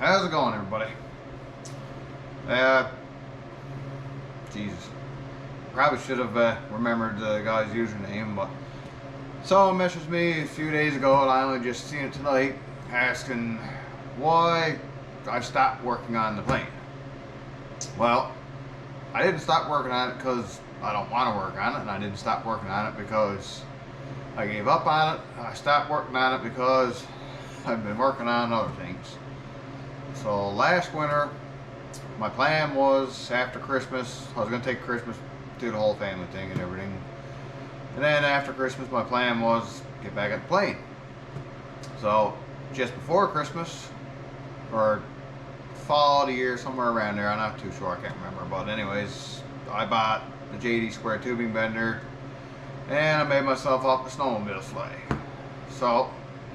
How's it going, everybody? Jesus. Probably should have remembered the guy's username, but someone messaged me a few days ago, and I only just seen it tonight, asking why I stopped working on the plane. Well, I didn't stop working on it because I don't want to work on it, and I didn't stop working on it because I gave up on it. I stopped working on it because I've been working on other things. So last winter, my plan was after Christmas, I was going to take Christmas, do the whole family thing and everything. And then after Christmas, my plan was get back at the plane. So just before Christmas, or fall of the year, somewhere around there, I'm not too sure, I can't remember. But anyways, I bought the JD square tubing bender and I made myself up a snowmobile sleigh. So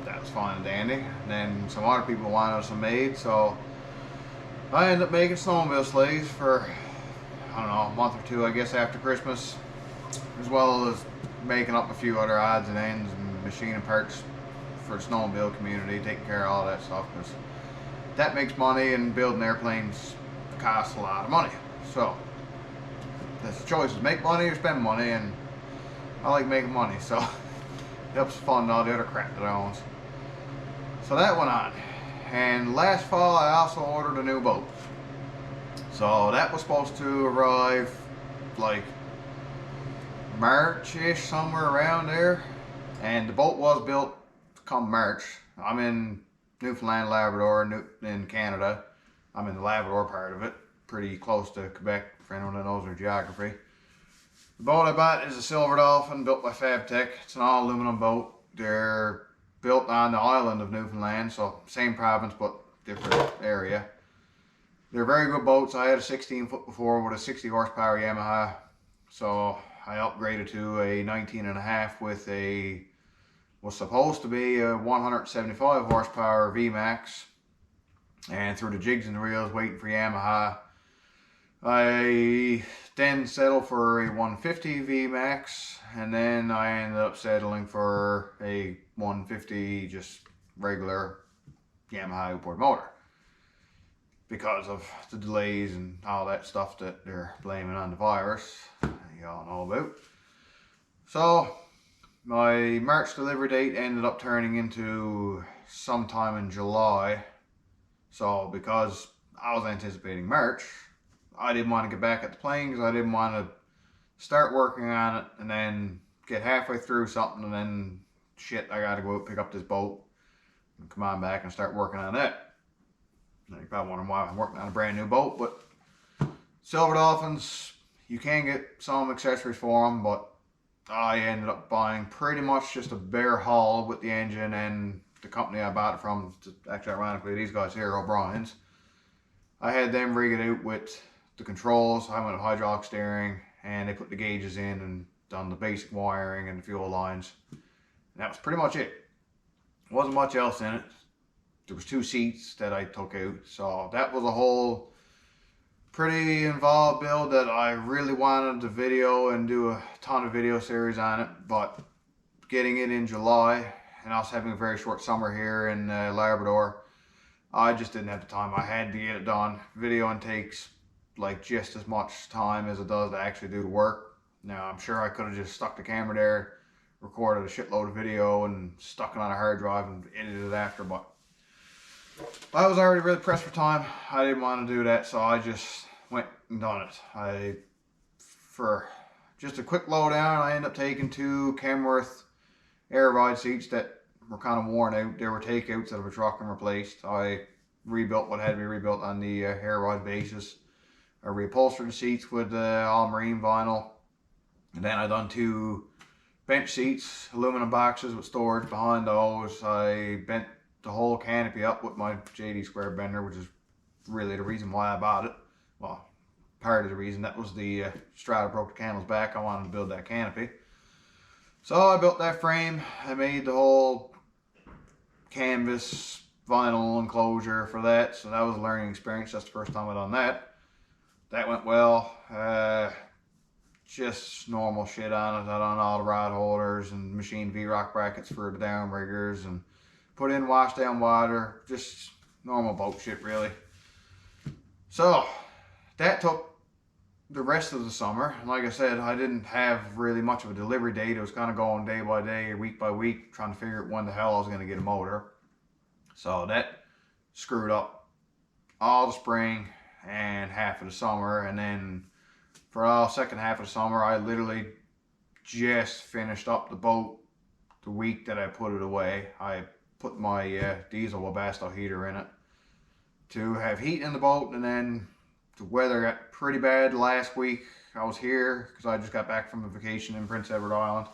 that was fun and dandy. And then some other people wanted some made, so I ended up making snowmobile sleighs for, I don't know, a month or two, I guess, after Christmas, as well as making up a few other odds and ends and machining parts for the snowmobile community, taking care of all that stuff, because that makes money, and building airplanes costs a lot of money. So that's the choice, is make money or spend money, and I like making money, so it helps fund all the other crap that I own. So that went on. And last fall I also ordered a new boat. So that was supposed to arrive like March-ish, somewhere around there. And the boat was built come March. I'm in Newfoundland, Labrador, in Canada. I'm in the Labrador part of it, pretty close to Quebec, for anyone that knows their geography. The boat I bought is a Silver Dolphin, built by Fabtech. It's an all aluminum boat. They're built on the island of Newfoundland, so same province but different area. They're very good boats. I had a 16-foot before with a 60 horsepower Yamaha, so I upgraded to a 19.5 with a, was supposed to be a 175 horsepower VMAX, and through the jigs and the reels waiting for Yamaha, I then settled for a 150 VMAX, and then I ended up settling for a 150 just regular Yamaha outboard motor because of the delays and all that stuff that they're blaming on the virus you all know about. So my March delivery date ended up turning into sometime in July. So because I was anticipating March, I didn't want to get back at the plane because I didn't want to start working on it and then get halfway through something and then shit, I gotta go out pick up this boat and come on back and start working on that. Now you're probably wondering why I'm working on a brand new boat, but Silver Dolphins, you can get some accessories for them, but I ended up buying pretty much just a bare hull with the engine, and the company I bought it from, actually ironically these guys here, O'Brien's, I had them rig it out with the controls. I went with hydraulic steering, and they put the gauges in and done the basic wiring and the fuel lines. And that was pretty much it. Wasn't much else in it. There was 2 seats that I took out. So that was a whole pretty involved build that I really wanted to video and do a ton of video series on it. But getting it in July, and I was having a very short summer here in Labrador, I just didn't have the time. I had to get it done. Videoing takes like just as much time as it does to actually do the work. Now I'm sure I could have just stuck the camera there, recorded a shitload of video and stuck it on a hard drive and edited it after, but I was already really pressed for time. I didn't want to do that, so I just went and done it. For just a quick lowdown, I ended up taking 2 Kenworth air ride seats that were kind of worn out. They were takeouts out of a truck and replaced. I rebuilt what had to be rebuilt on the air ride basis. I reupholstered the seats with all marine vinyl, and then I done 2 bench seats, aluminum boxes with storage behind those. I bent the whole canopy up with my JD square bender, which is really the reason why I bought it. Well, part of the reason. That was the strata broke the camel's back. I wanted to build that canopy, so I built that frame. I made the whole canvas vinyl enclosure for that, so that was a learning experience. That's the first time I done that. That went well. Just normal shit on it. I done all the rod holders and machined V-rock brackets for the downriggers and put in wash down water. Just normal boat shit really. So that took the rest of the summer. And like I said, I didn't have really much of a delivery date. It was kind of going day by day, week by week, trying to figure out when the hell I was going to get a motor. So that screwed up all the spring and half of the summer. And then for the second half of the summer, I literally just finished up the boat the week that I put it away. I put my diesel Webasto heater in it to have heat in the boat, and then the weather got pretty bad last week. I was here because I just got back from a vacation in Prince Edward Island.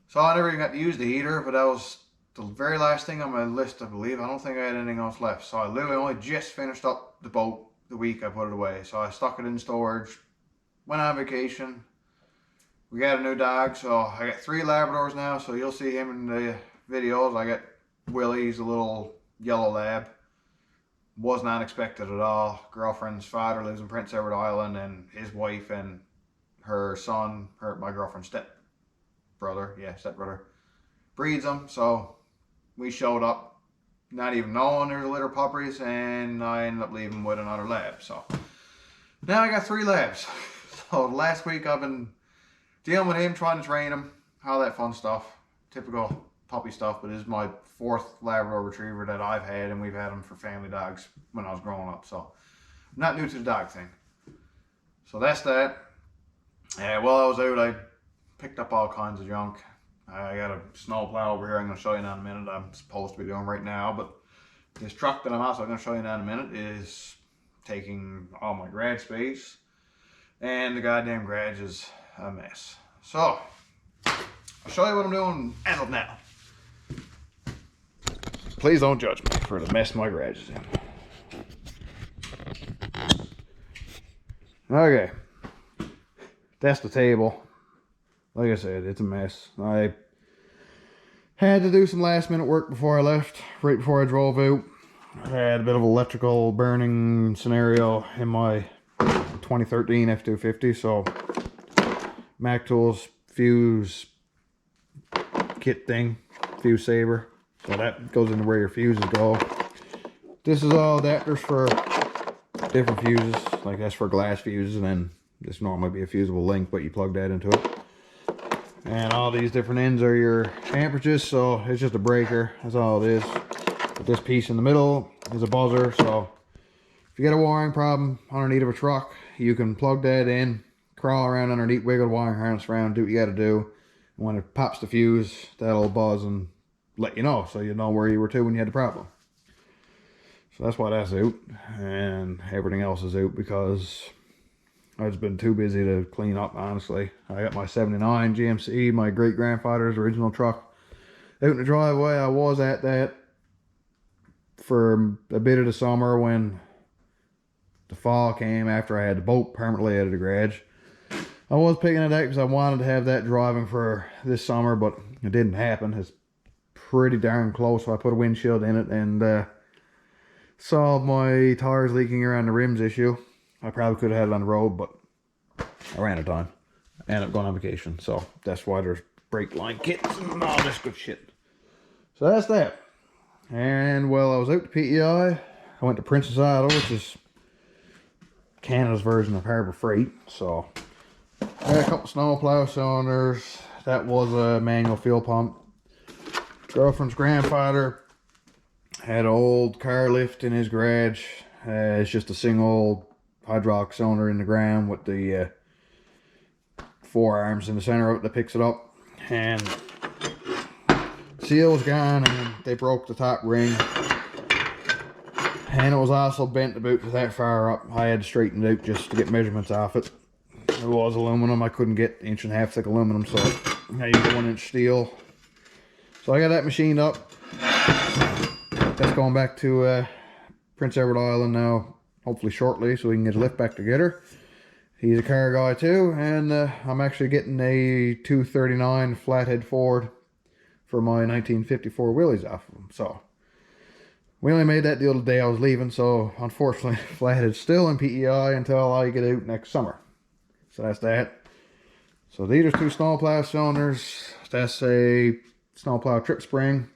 So I never even got to use the heater, but that was the very last thing on my list, I believe. I don't think I had anything else left. So I literally only just finished up the boat the week I put it away. So I stuck it in storage, went on vacation. We got a new dog, so I got 3 Labradors now, so you'll see him in the videos. I got Willie, he's a little yellow lab. Was not expected at all. Girlfriend's father lives in Prince Edward Island, and his wife and her son, my girlfriend's stepbrother, breeds them. So we showed up not even knowing there's a litter of puppies, and I ended up leaving with another lab. So now I got 3 labs. So last week I've been dealing with him, trying to train him, all that fun stuff, typical puppy stuff. But this is my 4th Labrador Retriever that I've had, and we've had him for family dogs when I was growing up. So I'm not new to the dog thing. So that's that. While I was out, I picked up all kinds of junk. I got a snow plow over here I'm going to show you in a minute. I'm supposed to be doing right now, but this truck that I'm also going to show you in a minute is taking all my garage space, and the goddamn garage is a mess. So I'll show you what I'm doing as of now. Please don't judge me for the mess my garage is in. Okay, that's the table. Like I said, it's a mess. I had to do some last minute work before I left, right before I drove out. I had a bit of electrical burning scenario in my 2013 F250, so Mac Tools fuse kit thing, fuse saver. So that goes into where your fuses go. This is all adapters for different fuses. Like that's for glass fuses, and then this normally be a fusible link, but you plug that into it. And all these different ends are your amperages, so it's just a breaker. That's all it is. But this piece in the middle is a buzzer, so if you got a wiring problem underneath of a truck, you can plug that in, crawl around underneath, wiggle the wiring harness around, do what you got to do. And when it pops the fuse, that'll buzz and let you know, so you know where you were to when you had the problem. So that's why that's out, and everything else is out because I've just been too busy to clean up, honestly. I got my 79 GMC, my great grandfather's original truck, out in the driveway. I was at that for a bit of the summer when the fall came after I had the boat permanently out of the garage. I was picking it up because I wanted to have that driving for this summer, but it didn't happen. It's pretty darn close, so I put a windshield in it and solved my tires leaking around the rims issue. I probably could have had it on the road, but I ran out of time. I ended up going on vacation, so that's why there's brake line kits and all this good shit. So that's that. And while I was out to PEI, I went to Princess Auto, which is Canada's version of Harbor Freight. So I had a couple snowplow cylinders. That was a manual fuel pump. Girlfriend's grandfather had an old car lift in his garage. It's just a single hydraulic cylinder in the ground with the 4 arms in the center of it that picks it up. And seal was gone, and they broke the top ring. And it was also bent about that far up. I had to straighten it out just to get measurements off it. It was aluminum. I couldn't get 1.5 inch thick aluminum, so I used 1 inch steel. So I got that machined up. That's going back to Prince Edward Island now, hopefully shortly, so we can get a lift back together. He's a car guy too, and I'm actually getting a 239 flathead Ford for my 1954 wheelies off of him. So we only made that deal the day I was leaving, so unfortunately flathead's still in PEI until I get out next summer. So that's that. So these are 2 snowplow cylinders. That's a snowplow trip spring.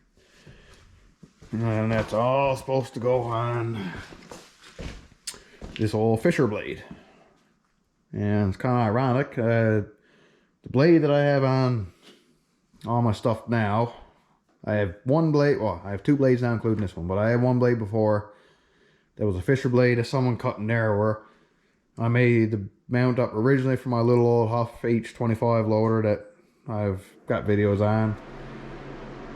And that's all supposed to go on this old Fisher blade. And it's kind of ironic. The blade that I have on all my stuff now, I have one blade, well, I have two blades now including this one, but I had one blade before that was a Fisher blade that someone cut narrower. I made the mount up originally for my little old Huff H25 loader that I've got videos on.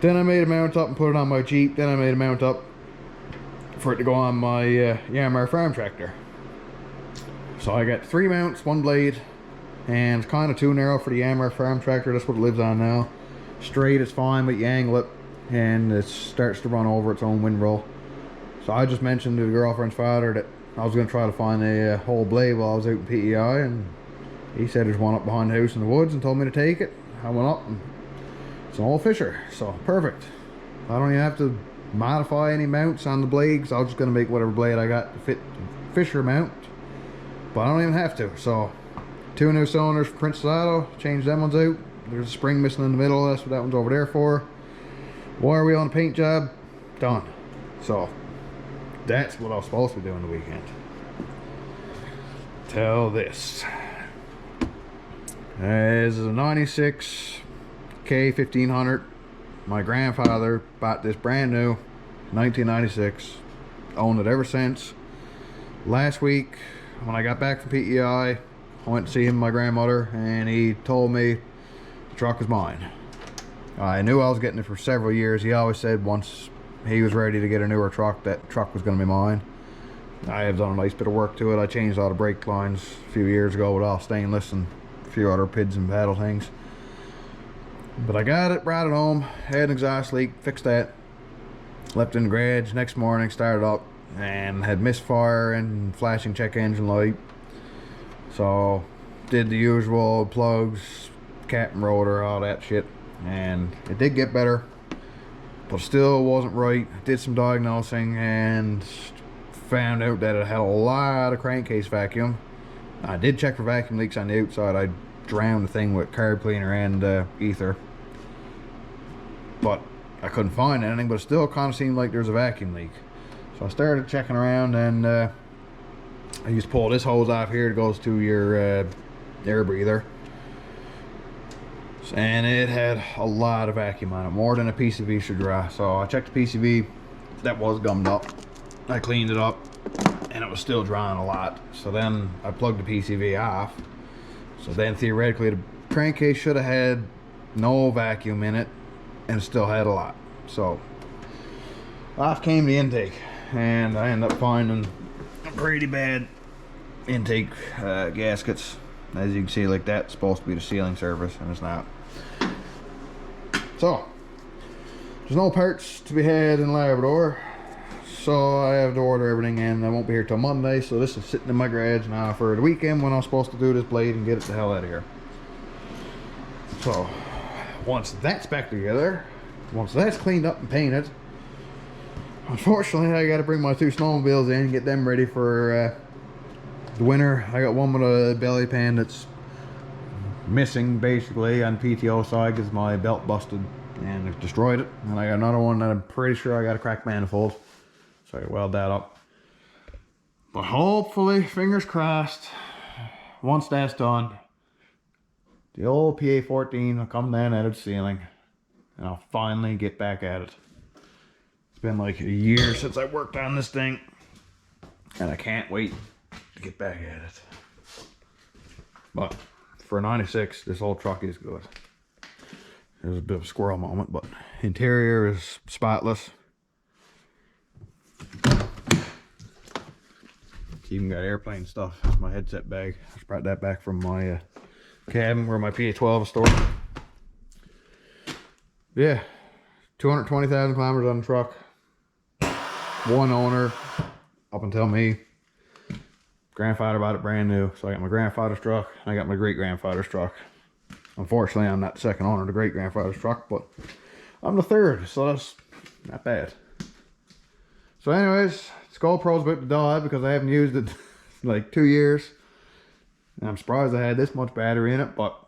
Then I made a mount up and put it on my Jeep. Then I made a mount up for it to go on my Yamaha farm tractor. So I got 3 mounts, 1 blade, and it's kind of too narrow for the Yamaha farm tractor. That's what it lives on now. Straight is fine, but you angle it and it starts to run over its own windrow. So I just mentioned to the girlfriend's father that I was going to try to find a whole blade while I was out in PEI, and he said there's one up behind the house in the woods and told me to take it. I went up and it's an old Fisher, so perfect. I don't even have to modify any mounts on the blade because I was just going to make whatever blade I got to fit the Fisher mount, but I don't even have to. So 2 new cylinders for Princess Auto, changed them ones out. There's a spring missing in the middle, that's what that one's over there for. Wire wheel on the paint job, done. So that's what I was supposed to be doing the weekend. Till this. This is a 96 K1500. My grandfather bought this brand new, 1996. Owned it ever since. Last week, when I got back from PEI, I went to see him and my grandmother, and he told me the truck is mine. I knew I was getting it for several years. He always said once he was ready to get a newer truck, that truck was going to be mine. I have done a nice bit of work to it. I changed all the brake lines a few years ago with all stainless and a few other PIDs and paddle things. But I got it, brought it home, had an exhaust leak, fixed that, left it in the garage. Next morning, started up and had misfire and flashing check engine light. So did the usual plugs, cap and rotor, all that shit, and it did get better, but still wasn't right. Did some diagnosing and found out that it had a lot of crankcase vacuum. I did check for vacuum leaks on the outside. I drowned the thing with carb cleaner and ether, but I couldn't find anything, but it still kind of seemed like there's a vacuum leak. So I started checking around, and I used to pull this hose off here. It goes to your air breather, and it had a lot of vacuum on it, more than a PCV should draw. So I checked the PCV, that was gummed up. I cleaned it up and it was still drawing a lot. So then I plugged the PCV off. So then theoretically the crankcase should have had no vacuum in it, and it still had a lot. So off came the intake, and I ended up finding pretty bad intake gaskets. As you can see, like that's supposed to be the sealing surface, and it's not. So there's no parts to be had in Labrador, so I have to order everything, and I won't be here till Monday. So this is sitting in my garage now for the weekend when I'm supposed to do this blade and get it the hell out of here. So once that's back together, once that's cleaned up and painted, unfortunately I got to bring my 2 snowmobiles in and get them ready for the winter. I got one with a belly pan that's missing basically on PTO side because my belt busted and it destroyed it, and I got another one that I'm pretty sure I got a cracked manifold, so I weld that up. But hopefully, fingers crossed, once that's done, the old PA14 will come down out of the ceiling and I'll finally get back at it. It's been like a year since I worked on this thing, and I can't wait to get back at it. But for a 96, this whole truck is good. There's a bit of a squirrel moment, but interior is spotless. Even got airplane stuff. That's my headset bag. I just brought that back from my cabin where my PA12 is stored. Yeah, 220,000 kilometers on the truck. One owner up until me. Grandfather bought it brand new, so I got my grandfather's truck and I got my great grandfather's truck. Unfortunately, I'm not the second owner of the great grandfather's truck, but I'm the third, so that's not bad. So anyways, this GoPro's about to die because I haven't used it in like 2 years. And I'm surprised I had this much battery in it, but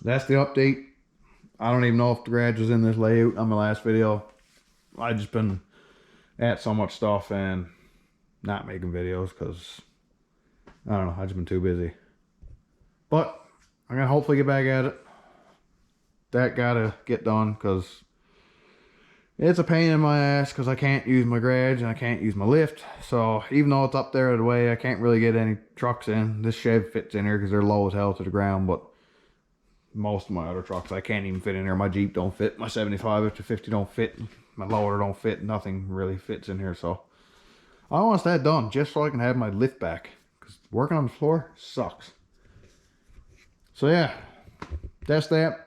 that's the update. I don't even know if the garage was in this layout on my last video. I've just been at so much stuff and not making videos because I don't know, I've just been too busy. But I'm gonna hopefully get back at it. That gotta get done because it's a pain in my ass because I can't use my garage and I can't use my lift. So even though it's up there out of the way, I can't really get any trucks in. This shed fits in here because they're low as hell to the ground, but most of my other trucks I can't even fit in here. My Jeep don't fit, my 75 up to 50 don't fit, my loader don't fit, nothing really fits in here. So I want that done just so I can have my lift back because working on the floor sucks. So yeah, that's that.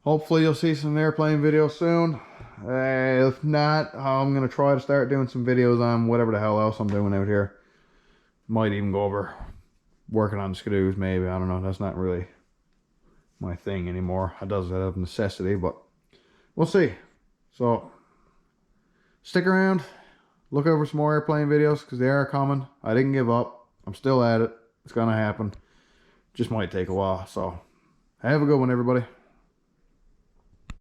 Hopefully you'll see some airplane videos soon. If not, I'm going to try to start doing some videos on whatever the hell else I'm doing out here. Might even go over working on screws maybe. I don't know. That's not really my thing anymore. I does that out of necessity, but we'll see. So stick around. Look over some more airplane videos because they are coming. I didn't give up. I'm still at it. It's going to happen. Just might take a while. So have a good one, everybody.